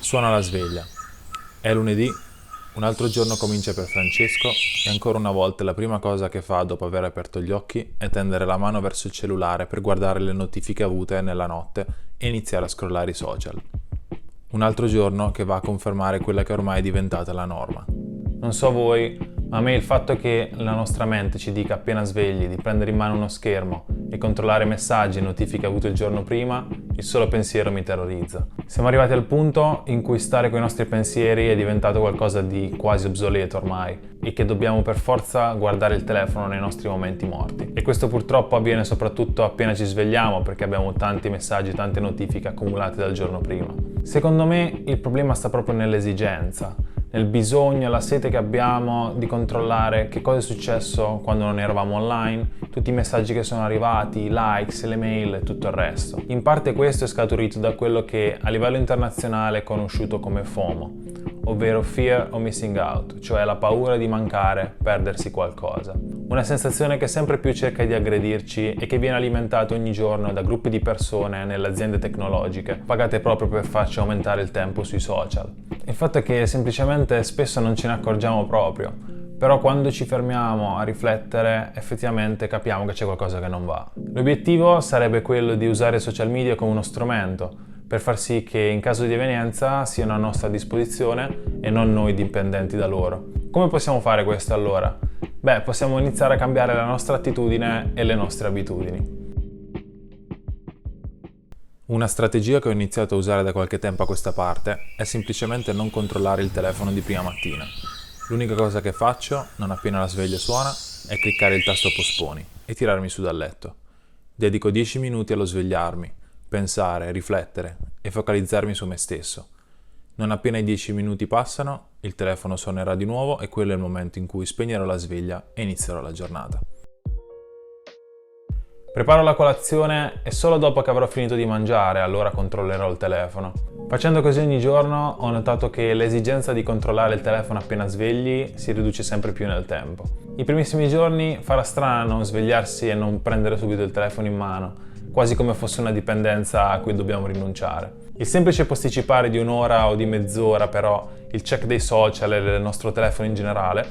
Suona la sveglia. È lunedì, un altro giorno comincia per Francesco e ancora una volta la prima cosa che fa dopo aver aperto gli occhi è tendere la mano verso il cellulare per guardare le notifiche avute nella notte e iniziare a scrollare i social. Un altro giorno che va a confermare quella che ormai è diventata la norma. Non so voi, ma a me il fatto che la nostra mente ci dica appena svegli di prendere in mano uno schermo e controllare messaggi e notifiche avute il giorno prima, il solo pensiero mi terrorizza. Siamo arrivati al punto in cui stare con i nostri pensieri è diventato qualcosa di quasi obsoleto ormai e che dobbiamo per forza guardare il telefono nei nostri momenti morti. E questo purtroppo avviene soprattutto appena ci svegliamo perché abbiamo tanti messaggi, tante notifiche accumulate dal giorno prima. Secondo me il problema sta proprio nell'esigenza, nel bisogno, la sete che abbiamo di controllare che cosa è successo quando non eravamo online, tutti i messaggi che sono arrivati, i likes, le mail e tutto il resto. In parte questo è scaturito da quello che a livello internazionale è conosciuto come FOMO, ovvero Fear of Missing Out, cioè la paura di mancare, perdersi qualcosa. Una sensazione che sempre più cerca di aggredirci e che viene alimentata ogni giorno da gruppi di persone nelle aziende tecnologiche, pagate proprio per farci aumentare il tempo sui social. Il fatto è che semplicemente spesso non ce ne accorgiamo proprio, però quando ci fermiamo a riflettere effettivamente capiamo che c'è qualcosa che non va. L'obiettivo sarebbe quello di usare i social media come uno strumento per far sì che in caso di evenienza siano a nostra disposizione e non noi dipendenti da loro. Come possiamo fare questo allora? Beh, possiamo iniziare a cambiare la nostra attitudine e le nostre abitudini. Una strategia che ho iniziato a usare da qualche tempo a questa parte è semplicemente non controllare il telefono di prima mattina. L'unica cosa che faccio, non appena la sveglia suona, è cliccare il tasto posponi e tirarmi su dal letto. Dedico 10 minuti allo svegliarmi, pensare, riflettere e focalizzarmi su me stesso. Non appena i 10 minuti passano, il telefono suonerà di nuovo e quello è il momento in cui spegnerò la sveglia e inizierò la giornata. Preparo la colazione e solo dopo che avrò finito di mangiare allora controllerò il telefono. Facendo così ogni giorno ho notato che l'esigenza di controllare il telefono appena svegli si riduce sempre più nel tempo. I primissimi giorni farà strano svegliarsi e non prendere subito il telefono in mano, quasi come fosse una dipendenza a cui dobbiamo rinunciare. Il semplice posticipare di un'ora o di mezz'ora però il check dei social e del nostro telefono in generale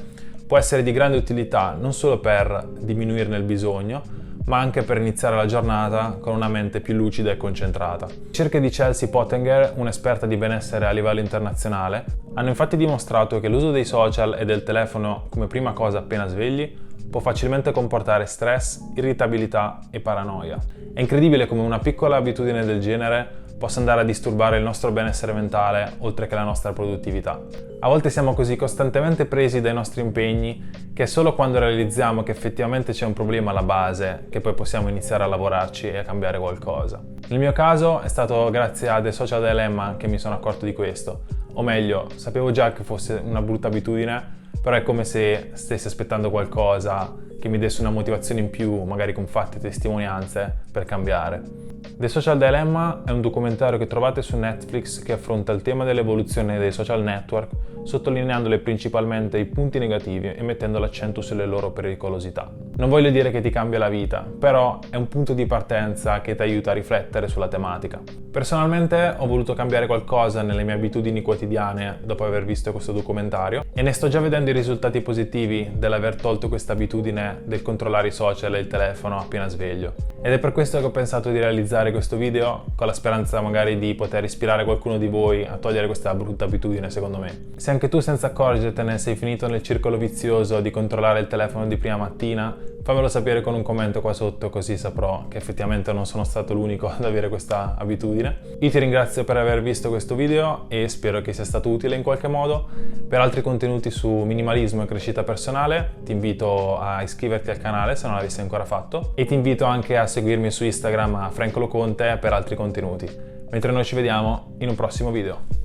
può essere di grande utilità non solo per diminuirne il bisogno, ma anche per iniziare la giornata con una mente più lucida e concentrata. Ricerche di Chelsea Pottinger, un'esperta di benessere a livello internazionale, hanno infatti dimostrato che l'uso dei social e del telefono come prima cosa appena svegli può facilmente comportare stress, irritabilità e paranoia. È incredibile come una piccola abitudine del genere possa andare a disturbare il nostro benessere mentale oltre che la nostra produttività. A volte siamo così costantemente presi dai nostri impegni che è solo quando realizziamo che effettivamente c'è un problema alla base che poi possiamo iniziare a lavorarci e a cambiare qualcosa. Nel mio caso è stato grazie a The Social Dilemma che mi sono accorto di questo, o meglio, sapevo già che fosse una brutta abitudine, però è come se stessi aspettando qualcosa che mi desse una motivazione in più, magari con fatti e testimonianze, per cambiare. The Social Dilemma è un documentario che trovate su Netflix che affronta il tema dell'evoluzione dei social network, sottolineandole principalmente i punti negativi e mettendo l'accento sulle loro pericolosità. Non voglio dire che ti cambia la vita, però è un punto di partenza che ti aiuta a riflettere sulla tematica. Personalmente ho voluto cambiare qualcosa nelle mie abitudini quotidiane dopo aver visto questo documentario e ne sto già vedendo i risultati positivi dell'aver tolto questa abitudine del controllare i social e il telefono appena sveglio. Ed è per questo che ho pensato di realizzare questo video con la speranza magari di poter ispirare qualcuno di voi a togliere questa brutta abitudine secondo me. Se anche tu senza accorgertene sei finito nel circolo vizioso di controllare il telefono di prima mattina, fammelo sapere con un commento qua sotto così saprò che effettivamente non sono stato l'unico ad avere questa abitudine. Io ti ringrazio per aver visto questo video e spero che sia stato utile in qualche modo. Per altri contenuti su minimalismo e crescita personale ti invito a iscriverti al canale se non l'avessi ancora fatto e ti invito anche a seguirmi su Instagram a Franco Lo Conte per altri contenuti. Mentre noi ci vediamo in un prossimo video.